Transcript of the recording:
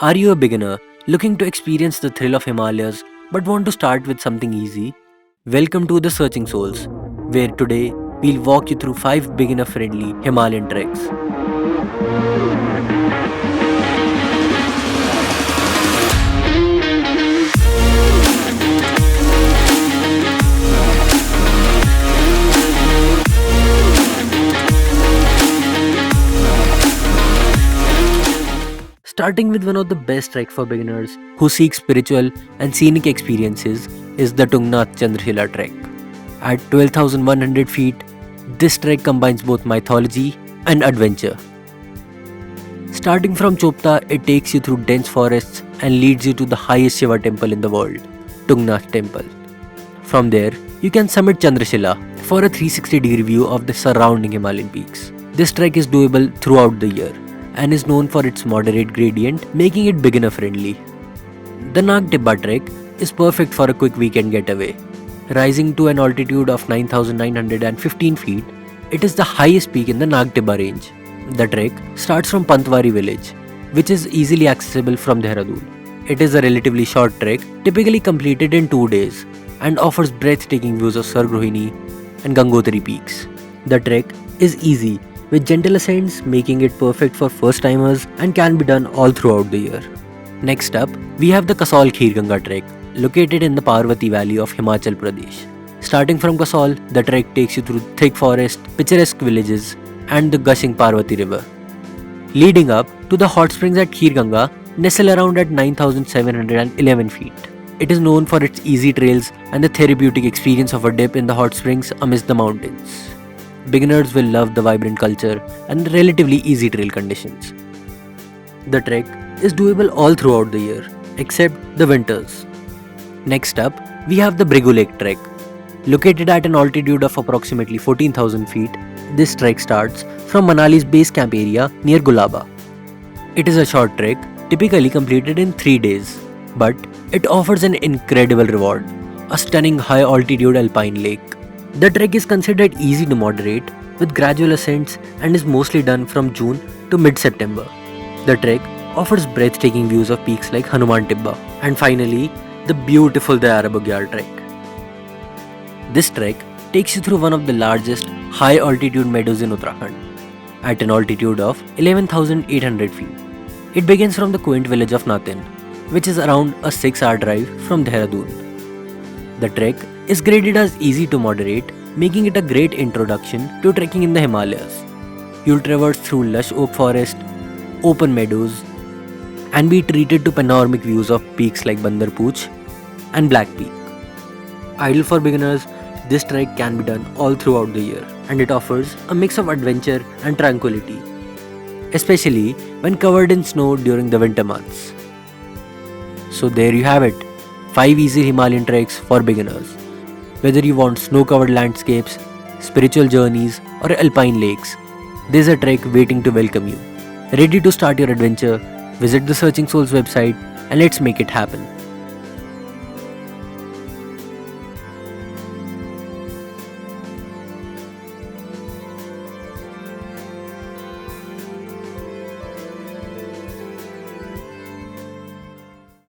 Are you a beginner looking to experience the thrill of Himalayas but want to start with something easy? Welcome to the Searching Souls, where today we'll walk you through 5 beginner friendly Himalayan treks. Starting with one of the best treks for beginners who seek spiritual and scenic experiences is the Tungnath Chandrashila trek. At 12,100 feet, this trek combines both mythology and adventure. Starting from Chopta, it takes you through dense forests and leads you to the highest Shiva temple in the world, Tungnath Temple. From there, you can summit Chandrashila for a 360-degree view of the surrounding Himalayan peaks. This trek is doable throughout the year and is known for its moderate gradient, making it beginner friendly. The Tibba trek is perfect for a quick weekend getaway. Rising to an altitude of 9,915 feet, it is the highest peak in the Tibba range. The trek starts from Pantwari village, which is easily accessible from Dehradun. It is a relatively short trek, typically completed in 2 days, and offers breathtaking views of Sargrohini and Gangotri peaks. The trek is easy, with gentle ascents, making it perfect for first-timers and can be done all throughout the year. Next up, we have the Kasol Kheerganga trek, located in the Parvati Valley of Himachal Pradesh. Starting from Kasol, the trek takes you through thick forest, picturesque villages, and the gushing Parvati river. Leading up to the hot springs at Kheerganga, nestle around at 9,711 feet. It is known for its easy trails and the therapeutic experience of a dip in the hot springs amidst the mountains. Beginners will love the vibrant culture and relatively easy trail conditions. The trek is doable all throughout the year, except the winters. Next up, we have the Bhrigu Lake trek. Located at an altitude of approximately 14,000 feet, this trek starts from Manali's base camp area near Gulaba. It is a short trek, typically completed in 3 days, but it offers an incredible reward, a stunning high-altitude alpine lake. The trek is considered easy to moderate, with gradual ascents, and is mostly done from June to mid-September. The trek offers breathtaking views of peaks like Hanuman Tibba. And finally, the beautiful Dayara Bugyal trek. This trek takes you through one of the largest high-altitude meadows in Uttarakhand, at an altitude of 11,800 feet. It begins from the quaint village of Natin, which is around a 6-hour drive from Dehradun. The trek is graded as easy to moderate, making it a great introduction to trekking in the Himalayas. You'll traverse through lush oak forest, open meadows, and be treated to panoramic views of peaks like Bandar Pooch and Black Peak. Ideal for beginners, this trek can be done all throughout the year, and it offers a mix of adventure and tranquility, especially when covered in snow during the winter months. So there you have it, 5 easy Himalayan treks for beginners. Whether you want snow-covered landscapes, spiritual journeys, or alpine lakes, there's a trek waiting to welcome you. Ready to start your adventure? Visit the Searching Souls website and let's make it happen.